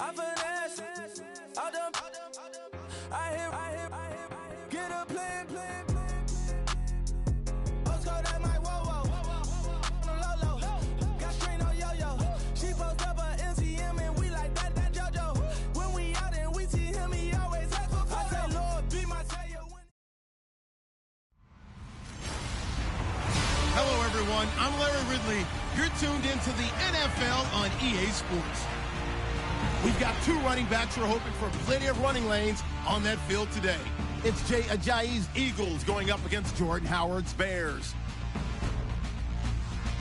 I finesse, out them, I hit, get a plan. Postcode at my whoa, low, got strain on yo-yo. She post up a MCM and we like that JoJo. When we out and we see him, he always ask for photo. I say, Lord, be my savior. Hello, everyone. I'm Larry Ridley. You're tuned into the NFL on EA Sports. We've got two running backs who are hoping for plenty of running lanes on that field today. It's Jay Ajayi's Eagles going up against Jordan Howard's Bears.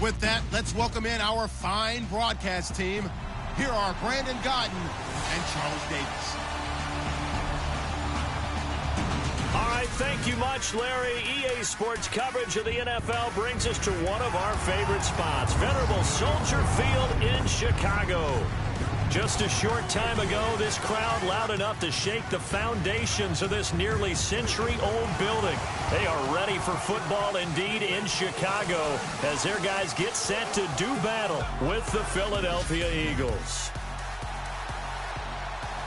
With that, let's welcome in our fine broadcast team. Here are Brandon Godden and Charles Davis. All right, thank you much, Larry. EA Sports coverage of the NFL brings us to one of our favorite spots, venerable Soldier Field in Chicago. Just a short time ago, this crowd loud enough to shake the foundations of this nearly century-old building. They are ready for football indeed in Chicago as their guys get set to do battle with the Philadelphia Eagles.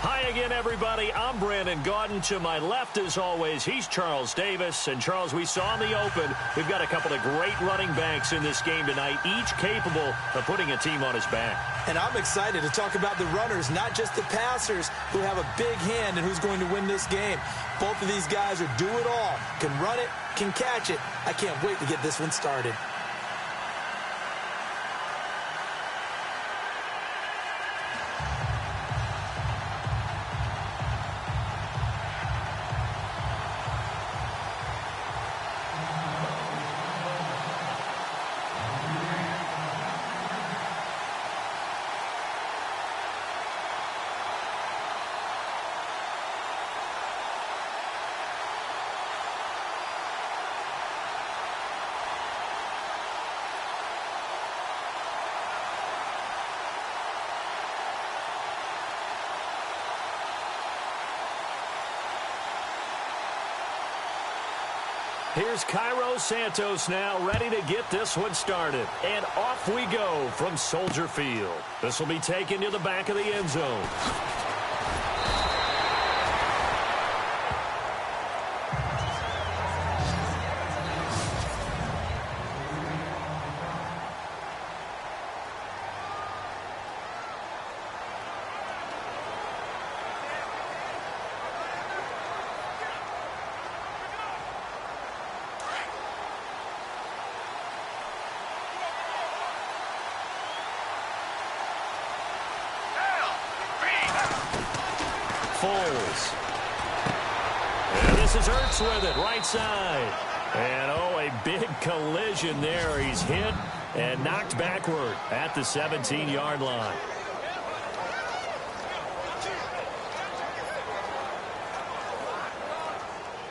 Hi again, everybody. I'm Brandon Gaudin. To my left, as always, he's Charles Davis. And, Charles, we saw in the open, we've got a couple of great running backs in this game tonight, each capable of putting a team on his back. And I'm excited to talk about the runners, not just the passers, who have a big hand in who's going to win this game. Both of these guys are do it all. Can run it, can catch it. I can't wait to get this one started. Here's Cairo Santos now, ready to get this one started. And off we go from Soldier Field. This will be taken to the back of the end zone. Foles. And this is Ertz with it, right side. And, oh, a big collision there. He's hit and knocked backward at the 17-yard line.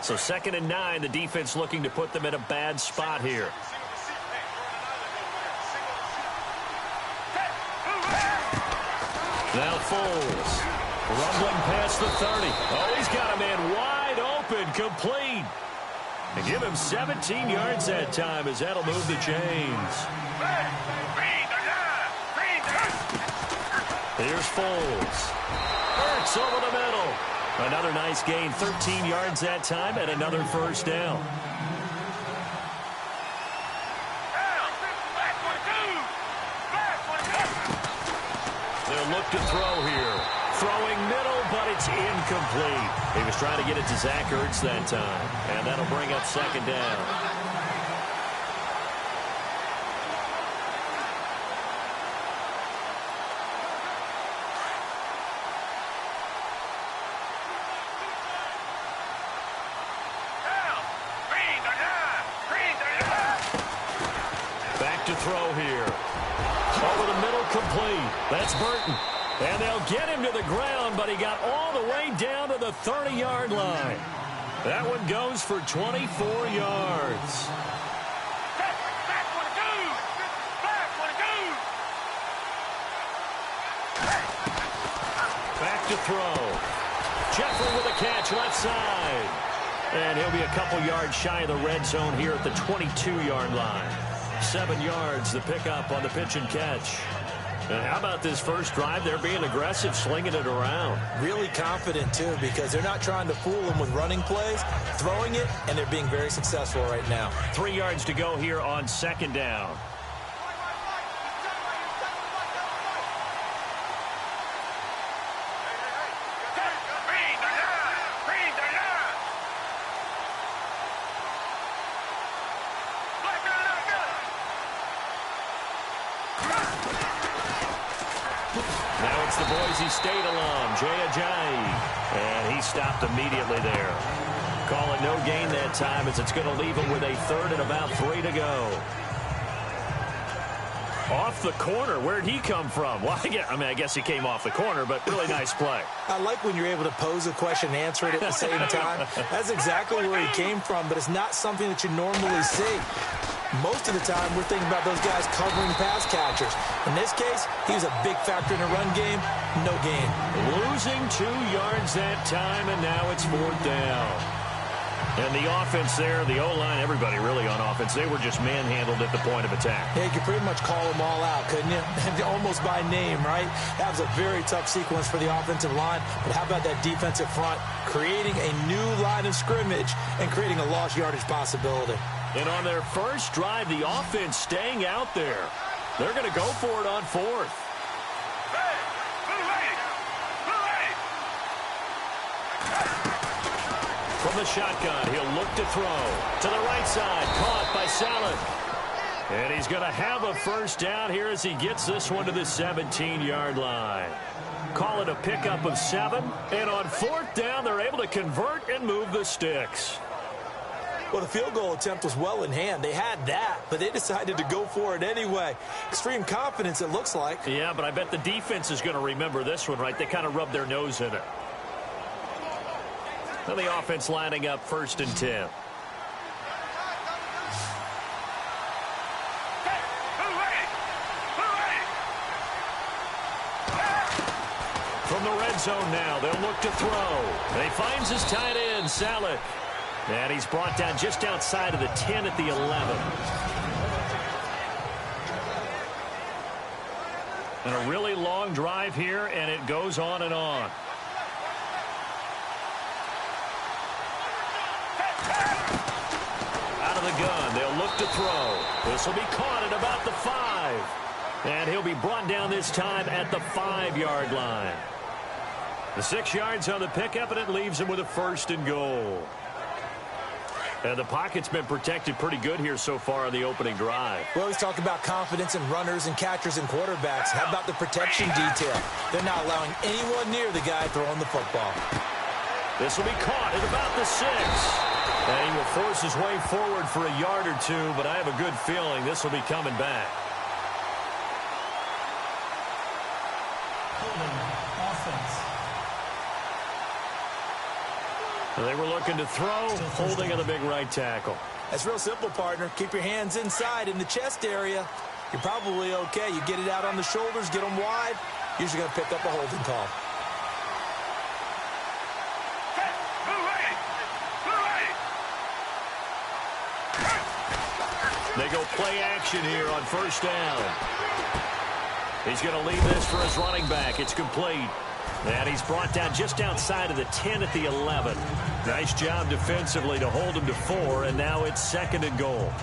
So 2nd and 9, the defense looking to put them in a bad spot here. Now Foles. Rumbling past the 30. Oh, he's got a man wide open, complete. And give him 17 yards that time as that'll move the chains. Here's Foles. Ertz over the middle. Another nice gain, 13 yards that time, and another first down. They'll look to throw here. Throwing middle, but it's incomplete. He was trying to get it to Zach Ertz that time, and that'll bring up 2nd down. Back to throw here. Over the middle, complete. That's Burton. And they'll get him to the ground, but he got all the way down to the 30-yard line. That one goes for 24 yards. Back to throw. Jeffrey with a catch left side. And he'll be a couple yards shy of the red zone here at the 22-yard line. 7 yards, the pickup on the pitch and catch. And how about this first drive? They're being aggressive, slinging it around. Really confident, too, because they're not trying to fool them with running plays, throwing it, and they're being very successful right now. 3 yards to go here on second down. Now it's the Boise State alum, Jay, and he stopped immediately there. Call it no gain that time as it's going to leave him with a third and about 3 to go. Off the corner. Where'd he come from? Well, I guess he came off the corner, but really nice play. I like when you're able to pose a question and answer it at the same time. That's exactly where he came from, but it's not something that you normally see. Most of the time, we're thinking about those guys covering pass catchers. In this case, he was a big factor in the run game. No gain. Losing 2 yards that time, and now it's 4th down. And the offense there, the O-line, everybody really on offense, they were just manhandled at the point of attack. Yeah, you could pretty much call them all out, couldn't you? Almost by name, right? That was a very tough sequence for the offensive line. But how about that defensive front creating a new line of scrimmage and creating a lost yardage possibility? And on their first drive, the offense staying out there. They're going to go for it on 4th. From the shotgun, he'll look to throw. To the right side, caught by Salad. And he's going to have a first down here as he gets this one to the 17-yard line. Call it a pickup of 7. And on 4th down, they're able to convert and move the sticks. Well, the field goal attempt was well in hand. They had that, but they decided to go for it anyway. Extreme confidence, it looks like. Yeah, but I bet the defense is going to remember this one, right? They kind of rubbed their nose in it. Now the offense lining up 1st and 10. From the red zone now, they'll look to throw. And he finds his tight end, Salad. And he's brought down just outside of the 10 at the 11. And a really long drive here, and it goes on and on. Out of the gun, they'll look to throw. This will be caught at about the 5. And he'll be brought down this time at the 5-yard line. The 6 yards on the pickup, and it leaves him with a 1st and goal. And the pocket's been protected pretty good here so far on the opening drive. We always talk about confidence in runners and catchers and quarterbacks. How about the protection detail? They're not allowing anyone near the guy throwing the football. This will be caught at about the 6. And he will force his way forward for a yard or 2, but I have a good feeling this will be coming back. They were looking to throw, holding on the big right tackle. That's real simple, partner. Keep your hands inside in the chest area. You're probably okay. You get it out on the shoulders, get them wide. Usually going to pick up a holding call. They go play action here on 1st down. He's going to leave this for his running back. It's complete. And he's brought down just outside of the 10 at the 11. Nice job defensively to hold him to 4, and now it's 2nd and goal.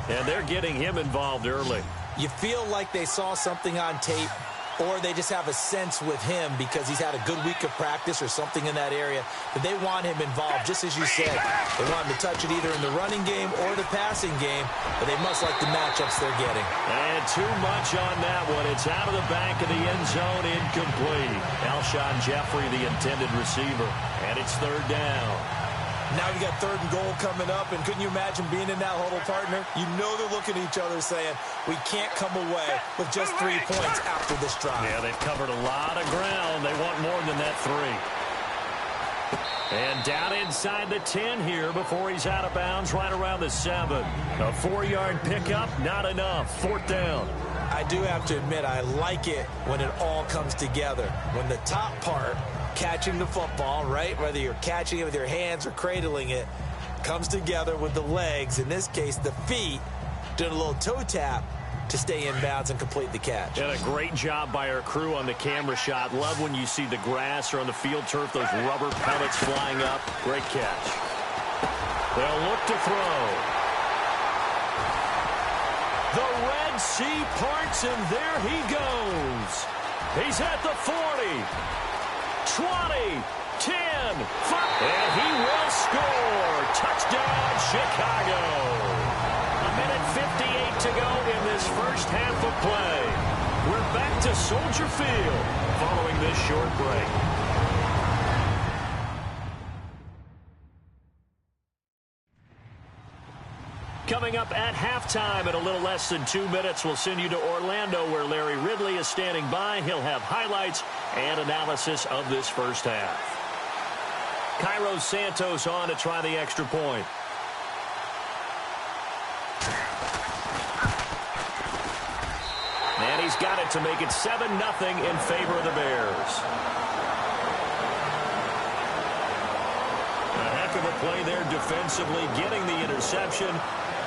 And they're getting him involved early. You feel like they saw something on tape, or they just have a sense with him because he's had a good week of practice or something in that area, that they want him involved, just as you said. They want him to touch it either in the running game or the passing game, but they must like the matchups they're getting. And too much on that one. It's out of the back of the end zone, incomplete. Alshon Jeffrey, the intended receiver, and it's 3rd down. Now you got 3rd and goal coming up, and couldn't you imagine being in that huddle, partner? You know they're looking at each other saying, we can't come away with just 3 points after this drive. Yeah, they've covered a lot of ground. They want more than that 3. And down inside the 10 here before he's out of bounds right around the 7. A 4-yard pickup, not enough. 4th down. I do have to admit, I like it when it all comes together. When the top part, catching the football, right, whether you're catching it with your hands or cradling it, comes together with the legs, in this case the feet, doing a little toe tap, to stay in bounds and complete the catch. And a great job by our crew on the camera shot. Love when you see the grass or on the field turf, those rubber pellets flying up. Great catch. They'll look to throw. The Red Sea parts, and there he goes. He's at the 40, 20, 10, 5, and he will score. Touchdown, Chicago. A minute 58 to go in this first half of play. We're back to Soldier Field following this short break. Coming up at halftime in a little less than 2 minutes, we'll send you to Orlando where Larry Ridley is standing by. He'll have highlights and analysis of this first half. Cairo Santos on to try the extra point. And he's got it to make it 7-0 in favor of the Bears. A heck of a play there defensively, getting the interception,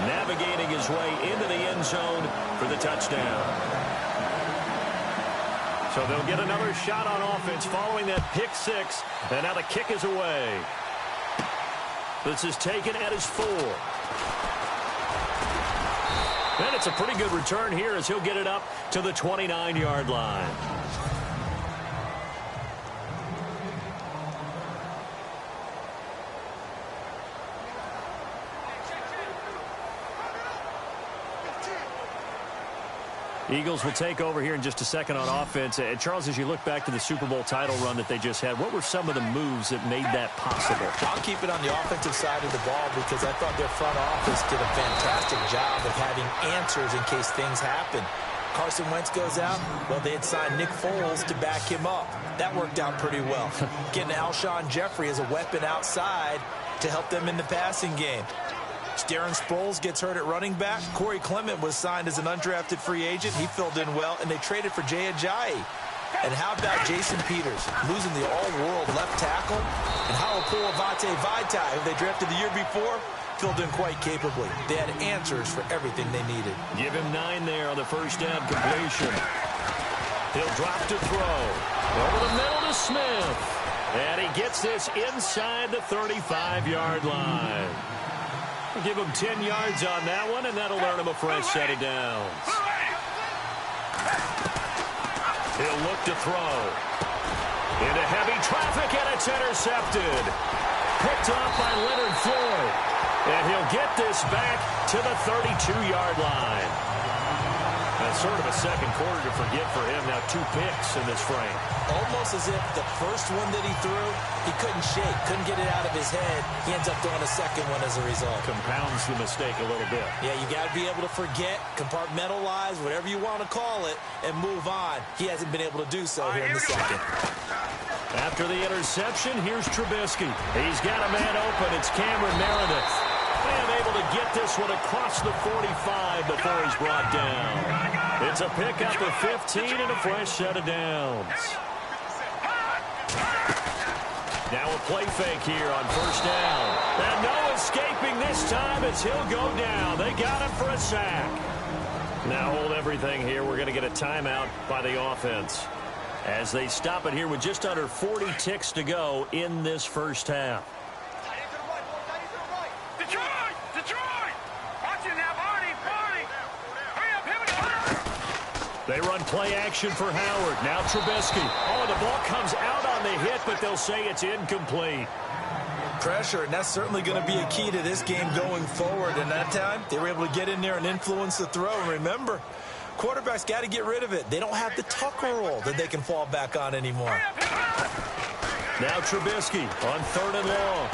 navigating his way into the end zone for the touchdown. So they'll get another shot on offense following that pick six, and now the kick is away. This is taken at his 4. And it's a pretty good return here as he'll get it up to the 29-yard line. Eagles will take over here in just a second on offense. And Charles, as you look back to the Super Bowl title run that they just had, what were some of the moves that made that possible? I'll keep it on the offensive side of the ball because I thought their front office did a fantastic job of having answers in case things happen. Carson Wentz goes out. Well, they had signed Nick Foles to back him up. That worked out pretty well. Getting Alshon Jeffrey as a weapon outside to help them in the passing game. Darren Sproles gets hurt at running back. Corey Clement was signed as an undrafted free agent. He filled in well, and they traded for Jay Ajayi. And how about Jason Peters losing the all-world left tackle? And Halapua Vitae, who they drafted the year before, filled in quite capably. They had answers for everything they needed. Give him 9 there on the first down completion. He'll drop to throw. Over the middle to Smith. And he gets this inside the 35-yard line. Give him 10 yards on that one, and that'll earn him a fresh set of downs. He'll look to throw. Into heavy traffic, and it's intercepted. Picked off by Leonard Floyd. And he'll get this back to the 32-yard line. That's sort of a second quarter to forget for him. Now 2 picks in this frame. Almost as if the first one that he threw, he couldn't shake, couldn't get it out of his head. He ends up throwing a second one as a result. Compounds the mistake a little bit. Yeah, you got to be able to forget, compartmentalize, whatever you want to call it, and move on. He hasn't been able to do so here in the second. After the interception, here's Trubisky. He's got a man open. It's Cameron Meredith. And able to get this one across the 45 before he's brought down. It's a pickup of 15 and a fresh set of downs. Now a play fake here on first down. And no escaping this time as he'll go down. They got him for a sack. Now hold everything here. We're going to get a timeout by the offense as they stop it here with just under 40 ticks to go in this first half. They run play action for Howard. Now Trubisky. Oh, the ball comes out on the hit, but they'll say it's incomplete. Pressure, and that's certainly going to be a key to this game going forward. And that time, they were able to get in there and influence the throw. And remember, quarterbacks got to get rid of it. They don't have the Tucker roll that they can fall back on anymore. Now Trubisky on 3rd and long.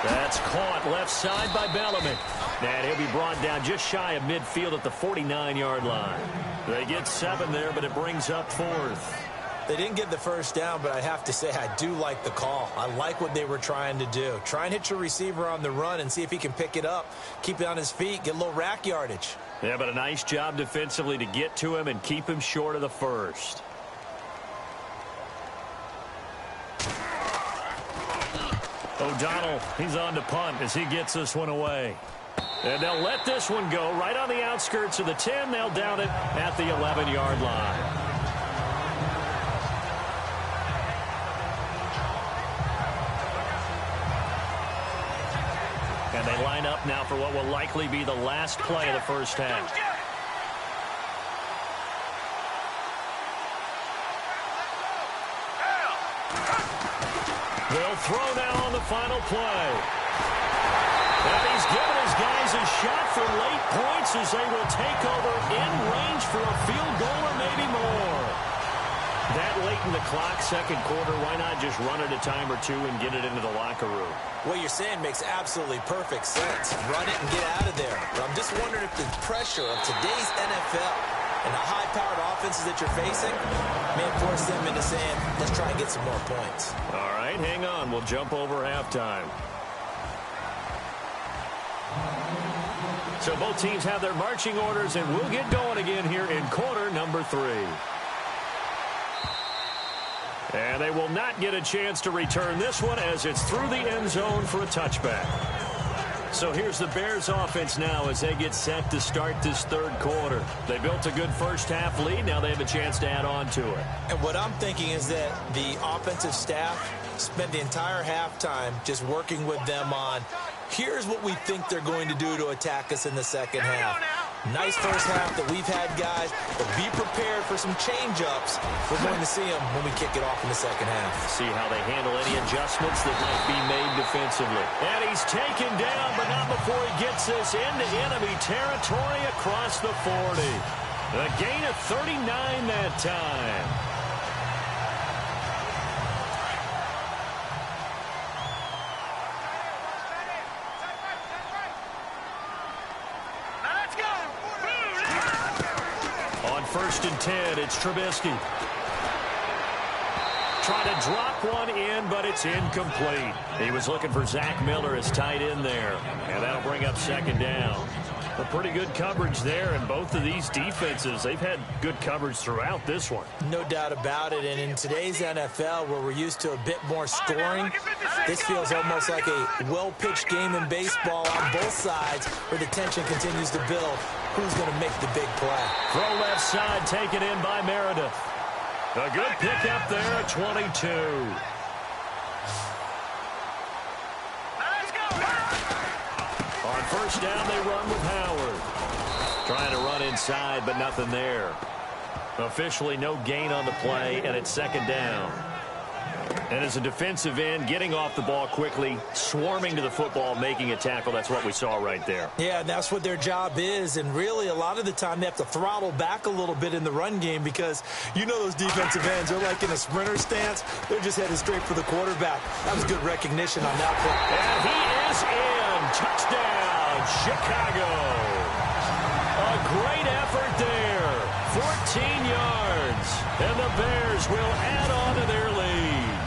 That's caught left side by Bellamy. And he'll be brought down just shy of midfield at the 49-yard line. They get 7 there, but it brings up 4th. They didn't get the first down, but I have to say I do like the call. I like what they were trying to do. Try and hit your receiver on the run and see if he can pick it up. Keep it on his feet, get a little rack yardage. Yeah, but a nice job defensively to get to him and keep him short of the first. O'Donnell, he's on to punt as he gets this one away. And they'll let this one go right on the outskirts of the 10. They'll down it at the 11-yard line. And they line up now for what will likely be the last play of the first half. They'll throw now on the final play. And he's given his guys a shot for late points as they will take over in range for a field goal or maybe more. That late in the clock, second quarter, why not just run it a time or two and get it into the locker room? What you're saying makes absolutely perfect sense. Run it and get out of there. But I'm just wondering if the pressure of today's NFL and the high-powered offenses that you're facing may force them into saying, let's try and get some more points. All right, hang on. We'll jump over halftime. So both teams have their marching orders, and we'll get going again here in quarter number 3. And they will not get a chance to return this one as it's through the end zone for a touchback. So here's the Bears offense now as they get set to start this third quarter. They built a good first half lead. Now they have a chance to add on to it. And what I'm thinking is that the offensive staff spent the entire halftime just working with them on, here's what we think they're going to do to attack us in the second half. Nice first half that we've had, guys, but be prepared for some change-ups. We're going to see them when we kick it off in the second half. See how they handle any adjustments that might be made defensively. And he's taken down, but not before he gets this into enemy territory across the 40. A gain of 39 that time. First and 10, it's Trubisky. Trying to drop one in, but it's incomplete. He was looking for Zach Miller as tight end there, and that'll bring up second down. A pretty good coverage there, and both of these defenses, they've had good coverage throughout this one. No doubt about it, and in today's NFL, where we're used to a bit more scoring, this feels almost like a well-pitched game in baseball on both sides, where the tension continues to build. Who's going to make the big play? Throw left side, taken in by Meredith. A good pickup there at 22. On first down, they run with Howard. Trying to run inside, but nothing there. Officially no gain on the play, and it's second down. And as a defensive end, getting off the ball quickly, swarming to the football, making a tackle, that's what we saw right there. Yeah, and that's what their job is, and really a lot of the time they have to throttle back a little bit in the run game because you know those defensive ends, they're like in a sprinter stance. They're just headed straight for the quarterback. That was good recognition on that play. And he is in. Touchdown, Chicago. A great effort there. 14 yards. And the Bears will add on to their lead.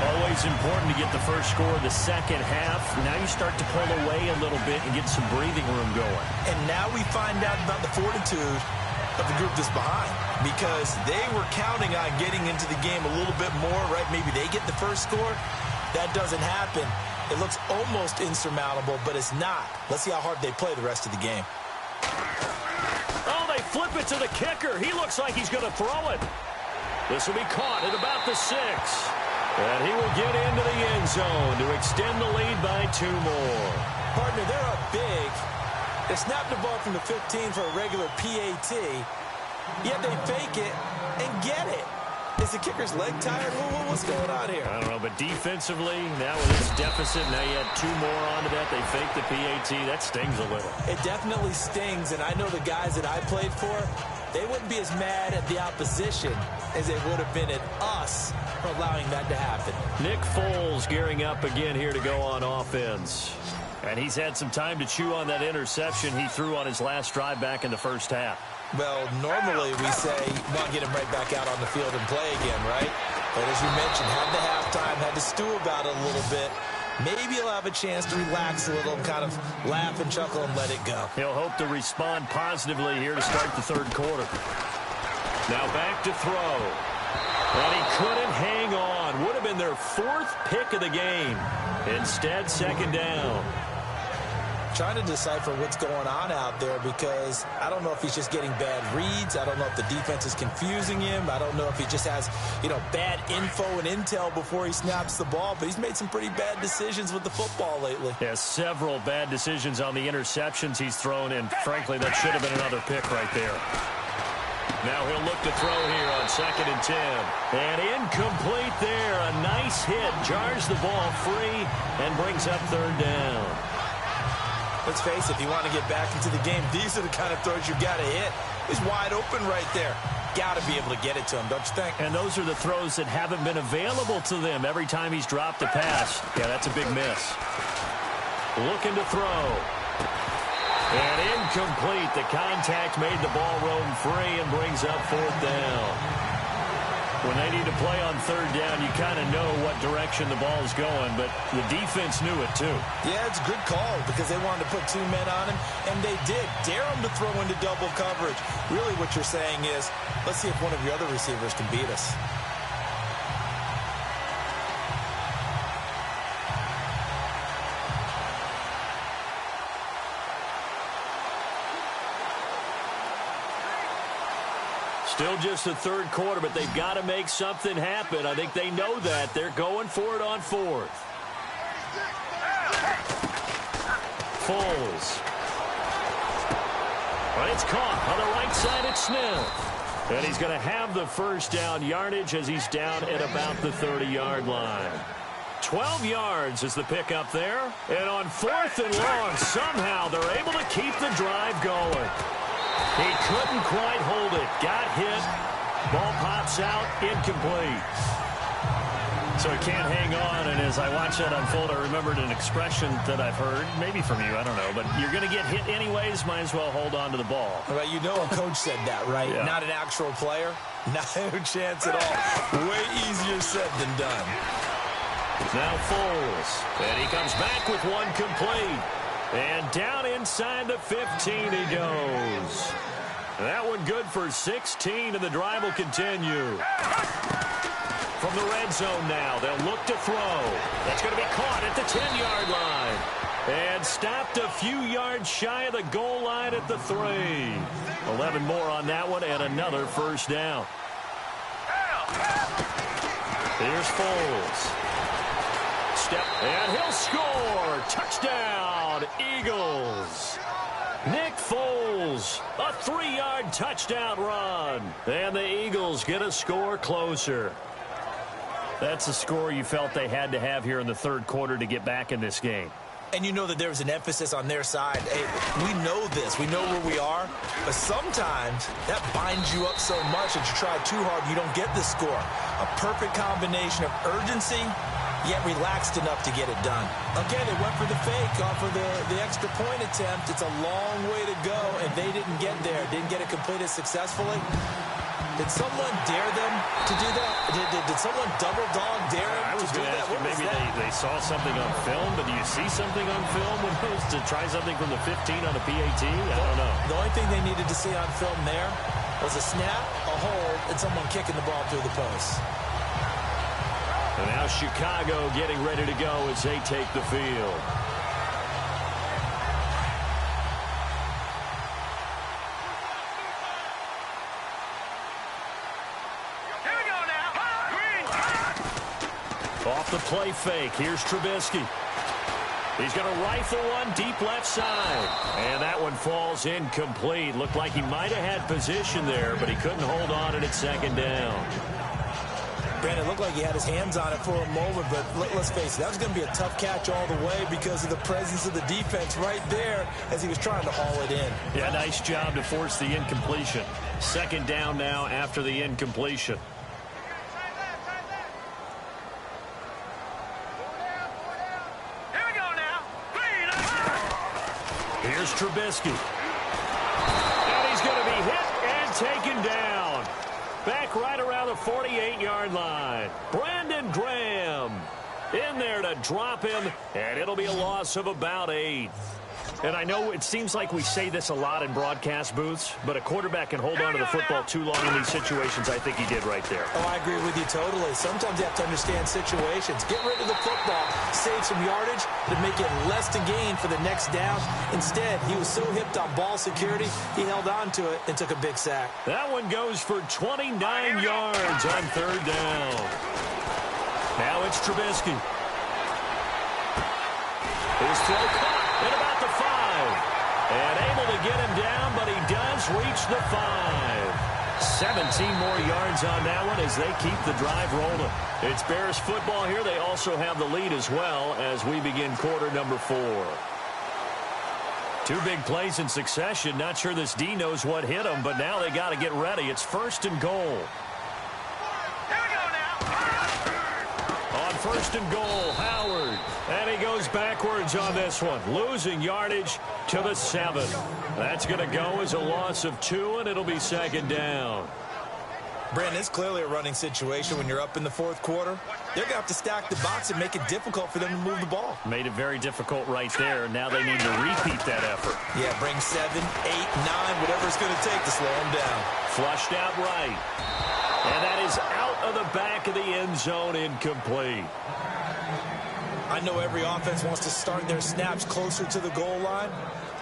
Always important to get the first score of the second half. Now you start to pull away a little bit and get some breathing room going. And now we find out about the fortitude of the group that's behind, because they were counting on getting into the game a little bit more, right? Maybe they get the first score. That doesn't happen. It looks almost insurmountable, but it's not. Let's see how hard they play the rest of the game. Oh, they flip it to the kicker. He looks like he's going to throw it. This will be caught at about the 6. And he will get into the end zone to extend the lead by 2 more. Partner, they're up big. They snap the ball from the 15 for a regular PAT, yet they fake it and get it. Is the kicker's leg tired? What's going on here? I don't know, but defensively, now with this deficit, now you add 2 more onto that. They fake the PAT. That stings a little. It definitely stings, and I know the guys that I played for, they wouldn't be as mad at the opposition as they would have been at us for allowing that to happen. Nick Foles gearing up again here to go on offense. And he's had some time to chew on that interception he threw on his last drive back in the first half. Well, normally we say, well, get him right back out on the field and play again, right? But as you mentioned, had the halftime, had to stew about it a little bit. Maybe he'll have a chance to relax a little and kind of laugh and chuckle and let it go. He'll hope to respond positively here to start the third quarter. Now back to throw. And he couldn't hang on. Would have been their 4th pick of the game. Instead, second down. trying to decipher what's going on out there, because I don't know if he's just getting bad reads. I don't know if the defense is confusing him. I don't know if he just has, bad info and intel before he snaps the ball. But he's made some pretty bad decisions with the football lately. Yeah, several bad decisions on the interceptions he's thrown, and frankly, that should have been another pick right there. Now he'll look to throw here on 2nd and 10. And incomplete there. A nice hit. Jars the ball free and brings up 3rd down. Let's face it, if you want to get back into the game, these are the kind of throws you got to hit. He's wide open right there. Got to be able to get it to him, don't you think? And those are the throws that haven't been available to them every time he's dropped a pass. Yeah, that's a big miss. Looking to throw. And incomplete. The contact made the ball roam free and brings up 4th down. When they need to play on 3rd down, you kind of know what direction the ball is going, but the defense knew it too. Yeah, it's a good call because they wanted to put 2 men on him, and they did. Dare him to throw into double coverage. Really what you're saying is, let's see if one of your other receivers can beat us. Still just the 3rd quarter, but they've got to make something happen. I think they know that. They're going for it on 4th. Foles. But it's caught on the right side at Smith. And he's going to have the 1st down yardage as he's down at about the 30-yard line. 12 yards is the pickup there. And on 4th and long, somehow they're able to keep the drive going. He couldn't quite hold it. Got hit. Ball pops out. Incomplete. So he can't hang on. And as I watched that unfold, I remembered an expression that I've heard, maybe from you, I don't know. But you're going to get hit anyways. Might as well hold on to the ball. Well, you know a coach said that, right? Yeah. Not an actual player. No chance at all. Way easier said than done. Now Foles. And he comes back with one complete. And down inside the 15 he goes. That one good for 16, and the drive will continue. From the red zone now, they'll look to throw. That's going to be caught at the 10-yard line. And stopped a few yards shy of the goal line at the 3. 11 more on that one, and another 1st down. Here's Foles. Step, and he'll score. Touchdown, Eagles. Nick Foles, a 3-yard touchdown run. And the Eagles get a score closer. That's a score you felt they had to have here in the 3rd quarter to get back in this game. And you know that there's an emphasis on their side. Hey, we know this. We know where we are. But sometimes that binds you up so much that you try too hard, you don't get the score. A perfect combination of urgency, yet relaxed enough to get it done. Okay, they went for the fake off of the extra point attempt. It's a long way to go, and they didn't get there. Didn't get it completed successfully. Did someone dare them to do that? Did someone double dog dare them to do that? Maybe they saw something on film, but do you see something on film when it was to try something from the 15 on a PAT? I don't know. The only thing they needed to see on film there was a snap, a hold, and someone kicking the ball through the post. And now Chicago getting ready to go as they take the field. Here we go now. Off the play fake, here's Trubisky. He's going to rifle one deep left side. And that one falls incomplete. Looked like he might have had position there, but he couldn't hold on it at 2nd down. Brandon, it looked like he had his hands on it for a moment, but let's face it, that was going to be a tough catch all the way because of the presence of the defense right there as he was trying to haul it in. Yeah, nice job to force the incompletion. 2nd down now after the incompletion. Here we go now. Here's Trubisky. And he's going to be hit and taken down. Back right around the 48-yard line. Brandon Graham in there to drop him, and it'll be a loss of about 8. And I know it seems like we say this a lot in broadcast booths, but a quarterback can hold on to the football too long in these situations. I think he did right there. Oh, I agree with you totally. Sometimes you have to understand situations. Get rid of the football, save some yardage to make it less to gain for the next down. Instead, he was so hipped on ball security, he held on to it and took a big sack. That one goes for 29 yards on third down. Now it's Trubisky. His throw caught at about the 5. And able to get him down, but he does reach the 5. 17 more yards on that one as they keep the drive rolling. It's Bears football here. They also have the lead as well as we begin quarter number 4. 2 big plays in succession. Not sure this D knows what hit him, but now they got to get ready. It's first and goal. On first and goal, Howard. And he goes backwards on this one, losing yardage to the 7. That's going to go as a loss of 2, and it'll be second down. Brandon, it's clearly a running situation when you're up in the fourth quarter. They're going to have to stack the box and make it difficult for them to move the ball. Made it very difficult right there. Now they need to repeat that effort. Yeah, bring 7, 8, 9, whatever it's going to take to slow them down. Flushed out right. And that is out of the back of the end zone, incomplete. I know every offense wants to start their snaps closer to the goal line,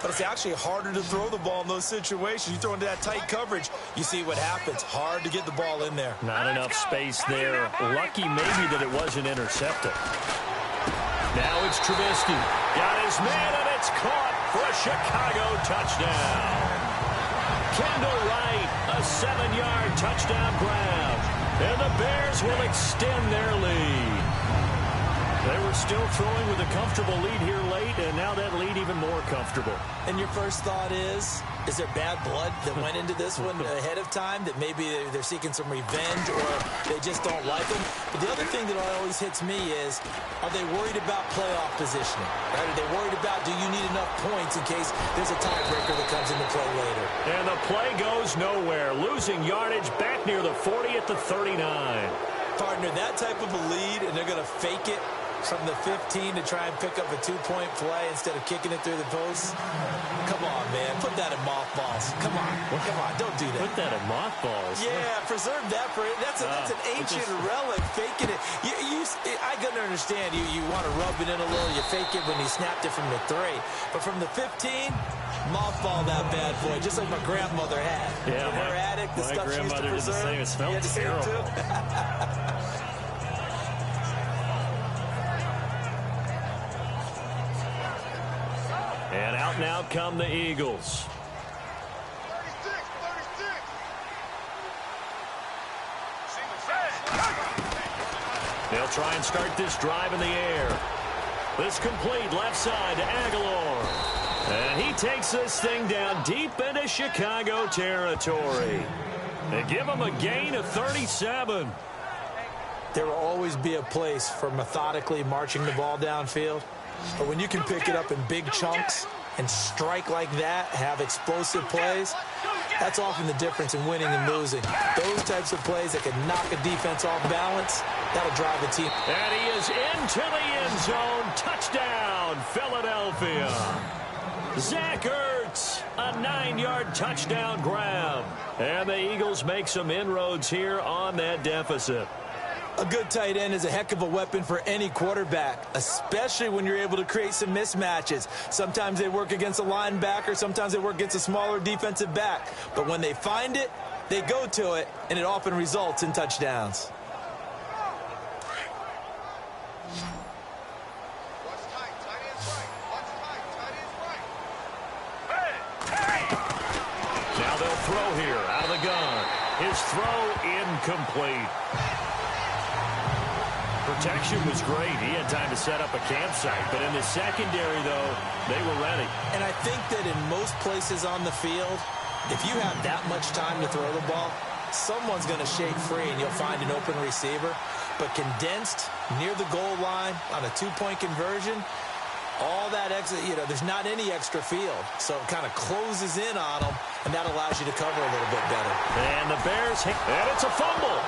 but it's actually harder to throw the ball in those situations. You throw into that tight coverage, you see what happens. Hard to get the ball in there. Not enough space there. Lucky maybe that it wasn't intercepted. Now it's Trubisky. Got his man, and it's caught for a Chicago touchdown. Kendall Wright, a 7-yard touchdown grab. And the Bears will extend their lead. They were still throwing with a comfortable lead here late, and now that lead even more comfortable. And your first thought is there bad blood that went into this one ahead of time, that maybe they're seeking some revenge or they just don't like them? But the other thing that always hits me is, are they worried about playoff positioning? Right? Are they worried about, do you need enough points in case there's a tiebreaker that comes into play later? And the play goes nowhere, losing yardage back near the 40 at the 39. Partner, that type of a lead, and they're going to fake it from the 15 to try and pick up a 2-point play instead of kicking it through the posts. Come on, man. Put that in mothballs. Come on. Come on. Don't do that. Put that in mothballs? Yeah, preserve that for it. That's an ancient relic. Faking it. I can understand you want to rub it in a little. You fake it when you snapped it from the 3. But from the 15, mothball that bad boy, just like my grandmother had. Yeah, in her attic, the stuff she used to preserve. It smelled terrible. And out now come the Eagles. 36. They'll try and start this drive in the air. This complete left side to Aguilar. And he takes this thing down deep into Chicago territory. They give him a gain of 37. There will always be a place for methodically marching the ball downfield. But when you can pick it up in big chunks and strike like that, have explosive plays, that's often the difference in winning and losing. Those types of plays that can knock a defense off balance, that'll drive the team. And he is into the end zone. Touchdown, Philadelphia. Zach Ertz, a 9-yard touchdown grab. And the Eagles make some inroads here on that deficit. A good tight end is a heck of a weapon for any quarterback, especially when you're able to create some mismatches. Sometimes they work against a linebacker, sometimes they work against a smaller defensive back. But when they find it, they go to it, and it often results in touchdowns. Now they'll throw here out of the gun. His throw incomplete. Protection was great. He had time to set up a campsite. But in the secondary, though, they were ready. And I think that in most places on the field, if you have that much time to throw the ball, someone's going to shake free and you'll find an open receiver. But condensed near the goal line on a 2-point conversion, all that extra, there's not any extra field. So it kind of closes in on them, and that allows you to cover a little bit better. And the Bears, and it's a fumble.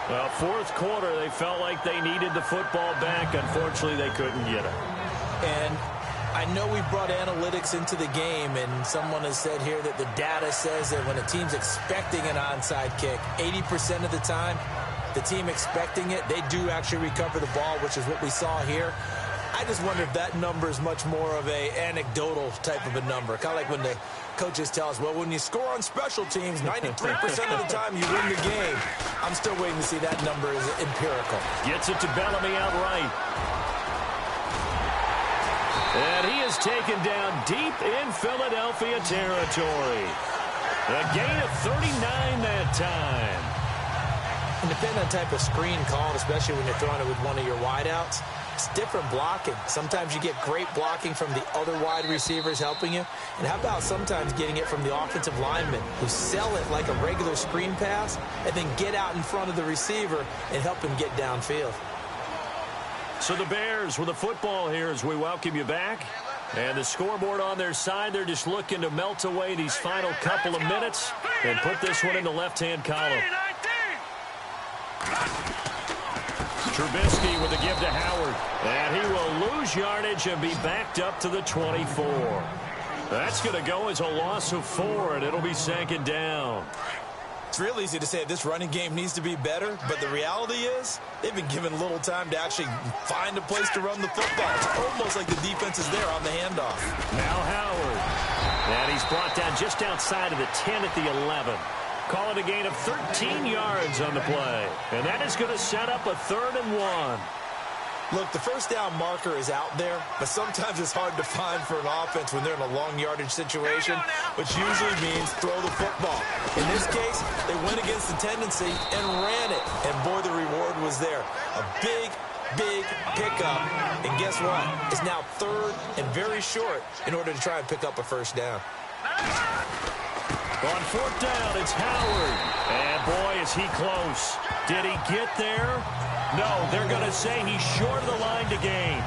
Well, fourth quarter, they felt like they needed the football back. Unfortunately, they couldn't get it. And I know we brought analytics into the game, and someone has said here that the data says that when a team's expecting an onside kick, 80% of the time, the team expecting it, they do actually recover the ball, which is what we saw here. I just wonder if that number is much more of a anecdotal type of a number. Kind of like when the coaches tell us, well, when you score on special teams, 93% of the time you win the game. I'm still waiting to see that number is empirical. Gets it to Bellamy outright. And he is taken down deep in Philadelphia territory. A gain of 39 that time. And depending on the type of screen called, especially when you're throwing it with one of your wideouts, it's different blocking. Sometimes you get great blocking from the other wide receivers helping you. And how about sometimes getting it from the offensive linemen who sell it like a regular screen pass and then get out in front of the receiver and help him get downfield. So the Bears with the football here as we welcome you back. And the scoreboard on their side, they're just looking to melt away these final couple of minutes and put this one in the left-hand column. Trubisky with the give to Howard. And he will lose yardage and be backed up to the 24. That's going to go as a loss of 4, and it'll be second down. It's real easy to say this running game needs to be better, but the reality is they've been given little time to actually find a place to run the football. It's almost like the defense is there on the handoff. Now Howard. And he's brought down just outside of the 10 at the 11. Call it a gain of 13 yards on the play. And that is going to set up a 3rd and 1. Look, the first down marker is out there, but sometimes it's hard to find for an offense when they're in a long yardage situation, which usually means throw the football. In this case, they went against the tendency and ran it. And boy, the reward was there. A big pickup. And guess what? It's now 3rd and very short in order to try and pick up a first down. On 4th down, it's Howard. And boy, is he close. Did he get there? No, they're going to say he's short of the line to gain.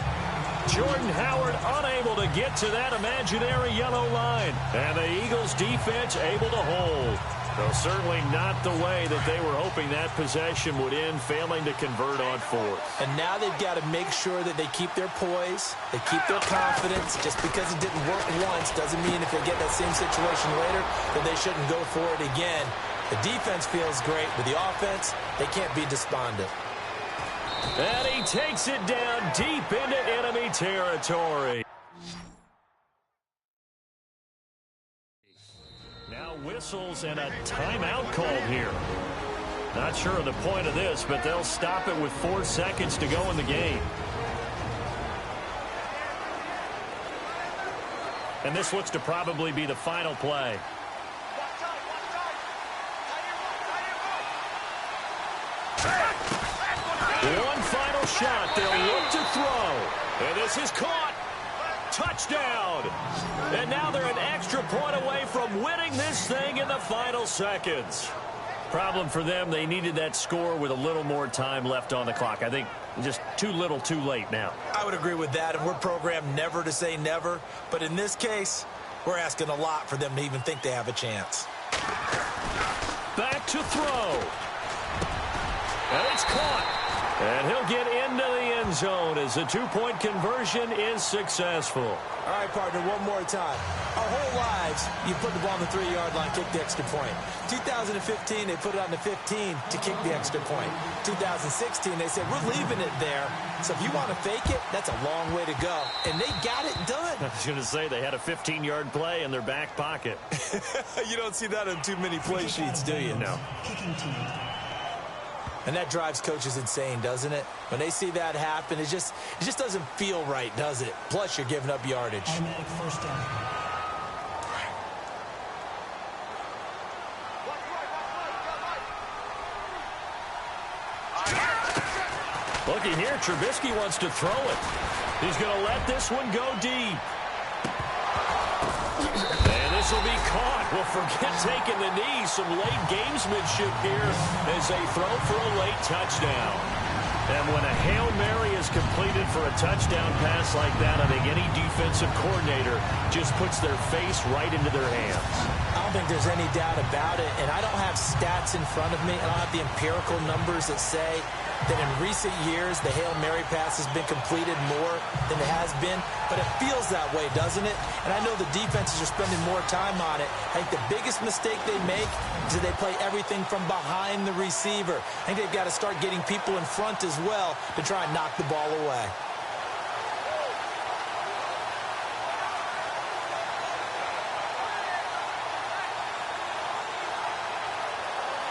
Jordan Howard unable to get to that imaginary yellow line. And the Eagles defense able to hold. Though certainly not the way that they were hoping that possession would end, failing to convert on 4th. And now they've got to make sure that they keep their poise, they keep their confidence. Just because it didn't work once doesn't mean if they get that same situation later that they shouldn't go for it again. The defense feels great, but the offense, they can't be despondent. And he takes it down deep into enemy territory. Now whistles and a timeout called here. Not sure of the point of this, but they'll stop it with 4 seconds to go in the game. And this looks to probably be the final play. One final shot. They'll look to throw. And this is caught. Touchdown. And now they're an extra point away from winning this thing in the final seconds. Problem for them, they needed that score with a little more time left on the clock. I think just too little too late now. I would agree with that, and we're programmed never to say never. But in this case, we're asking a lot for them to even think they have a chance. Back to throw. And it's caught. And he'll get into the end zone as the 2-point conversion is successful. All right, partner, one more time. Our whole lives, you put the ball on the 3-yard line, kick the extra point. 2015, they put it on the 15 to kick the extra point. 2016, they said, we're leaving it there. So if you want to fake it, that's a long way to go. And they got it done. I was going to say they had a 15-yard play in their back pocket. You don't see that on too many play sheets, do you? No. And that drives coaches insane, doesn't it? When they see that happen, it just doesn't feel right, does it? Plus, you're giving up yardage. Automatic first down. Looking here, Trubisky wants to throw it. He's going to let this one go deep. And this will be caught. Well, forget taking the knee. Some late gamesmanship here as they throw for a late touchdown. And when a Hail Mary is completed for a touchdown pass like that, I think any defensive coordinator just puts their face right into their hands. I don't think there's any doubt about it. And I don't have stats in front of me. I don't have the empirical numbers that say that in recent years the Hail Mary pass has been completed more than it has been, but it feels that way, doesn't it? And I know the defenses are spending more time on it. I think the biggest mistake they make is that they play everything from behind the receiver. I think they've got to start getting people in front as well to try and knock the ball away.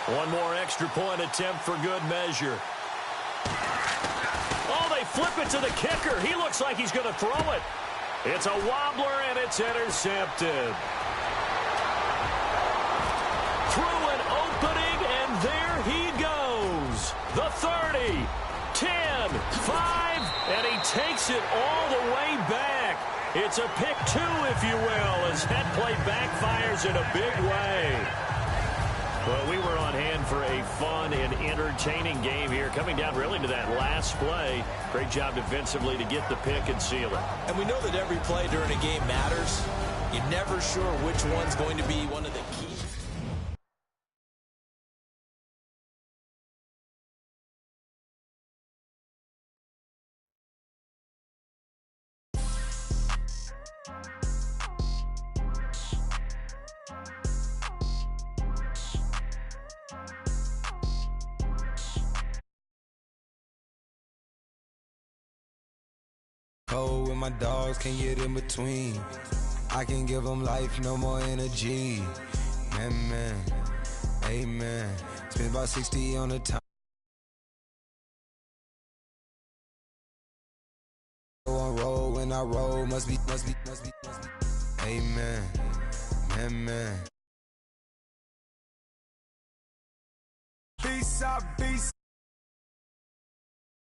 One more extra point attempt for good measure. Oh, they flip it to the kicker. He looks like he's going to throw it. It's a wobbler, and it's intercepted. Through an opening, and there he goes. The 30, 10, 5, and he takes it all the way back. It's a pick 2, if you will, as that play backfires in a big way. Well, we were on hand for a fun and entertaining game here, coming down really to that last play. Great job defensively to get the pick and seal it. And we know that every play during a game matters. You're never sure which one's going to be one of the key. Cold when my dogs can't get in between. I can give them life, no more energy. Man, amen. Spent about 60 on the time. On roll when I roll, must be. Amen, man. Peace out, peace.